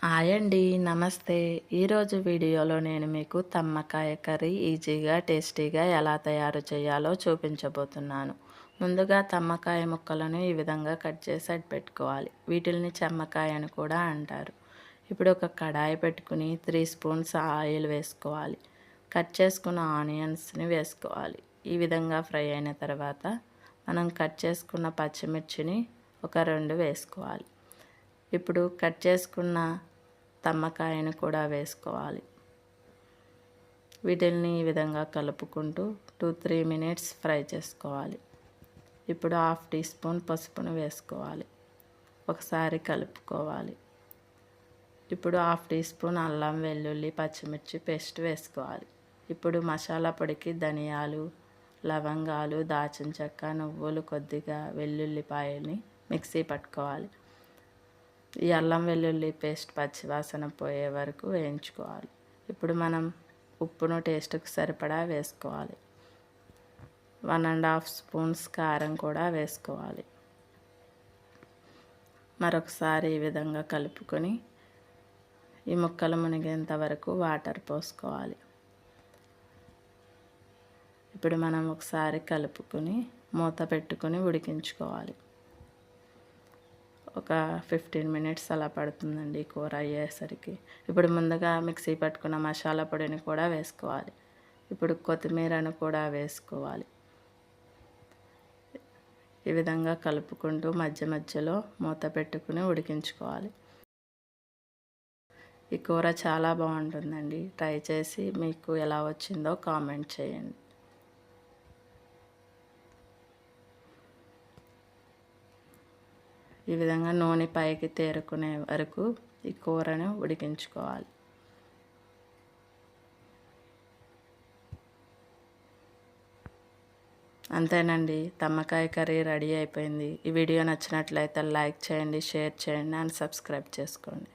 Hi అండి, నమస్తే. ఈరోజు వీడియోలో నేను మీకు తమ్మకాయ కర్రీ ఈజీగా టేస్టీగా ఎలా తయారు చేయాలో చూపించబోతున్నాను. ముందుగా తమ్మకాయ ముక్కలను ఈ విధంగా కట్ చేసి పెట్టుకోవాలి. వీటిల్ని చెమ్మకాయ అని కూడా అంటారు. ఇప్పుడు ఒక కడాయి పెట్టుకుని 3 స్పూన్స్ ఆయిల్ వేసుకోవాలి. కట్ చేసుకున్న ఆనియన్స్ని వేసుకోవాలి. ఈ విధంగా ఫ్రై అయిన తర్వాత మనం కట్ చేసుకున్న పచ్చిమిర్చిని ఒక 2 వేసుకోవాలి. ఇప్పుడు కట్ చేసుకున్న తమ్మకాయను కూడా వేసుకోవాలి. వీటిల్ని ఈ విధంగా కలుపుకుంటూ 2-3 మినిట్స్ ఫ్రై చేసుకోవాలి. ఇప్పుడు 1/2 టీ స్పూన్ పసుపును వేసుకోవాలి. ఒకసారి కలుపుకోవాలి. ఇప్పుడు 1/2 టీ స్పూన్ అల్లం వెల్లుల్లి పచ్చిమిర్చి పేస్ట్ వేసుకోవాలి. ఇప్పుడు మసాలా పొడికి ధనియాలు, లవంగాలు, దాల్చిన చెక్క, నువ్వులు, కొద్దిగా వెల్లుల్లిపాయల్ని మిక్సీ పట్టుకోవాలి. ఈ అల్లం వెల్లుల్లి పేస్ట్ పచ్చివాసన పోయే వరకు వేయించుకోవాలి. ఇప్పుడు మనం ఉప్పును టేస్ట్కి సరిపడా వేసుకోవాలి. 1½ స్పూన్స్ కారం కూడా వేసుకోవాలి. మరొకసారి ఈ విధంగా కలుపుకొని ఈ ముక్కలు మునిగేంత వరకు వాటర్ పోసుకోవాలి. ఇప్పుడు మనం ఒకసారి కలుపుకొని మూత పెట్టుకొని ఉడికించుకోవాలి. ఒక 15 మినిట్స్ అలా పడుతుందండి కూర అయ్యేసరికి. ఇప్పుడు ముందుగా మిక్సీ పట్టుకున్న మసాలా పొడిని కూడా వేసుకోవాలి. ఇప్పుడు కొత్తిమీరను కూడా వేసుకోవాలి. ఈ విధంగా కలుపుకుంటూ మధ్య మధ్యలో మూత పెట్టుకుని ఉడికించుకోవాలి. ఈ కూర చాలా బాగుంటుందండి. ట్రై చేసి మీకు ఎలా వచ్చిందో కామెంట్ చేయండి. ఈ విధంగా నూనె పైకి తేరుకునే వరకు ఈ కూరను ఉడికించుకోవాలి. అంతేనండి, తమ్మకాయ కర్రీ రెడీ అయిపోయింది. ఈ వీడియో నచ్చినట్లయితే లైక్ చేయండి, షేర్ చేయండి అండ్ సబ్స్క్రైబ్ చేసుకోండి.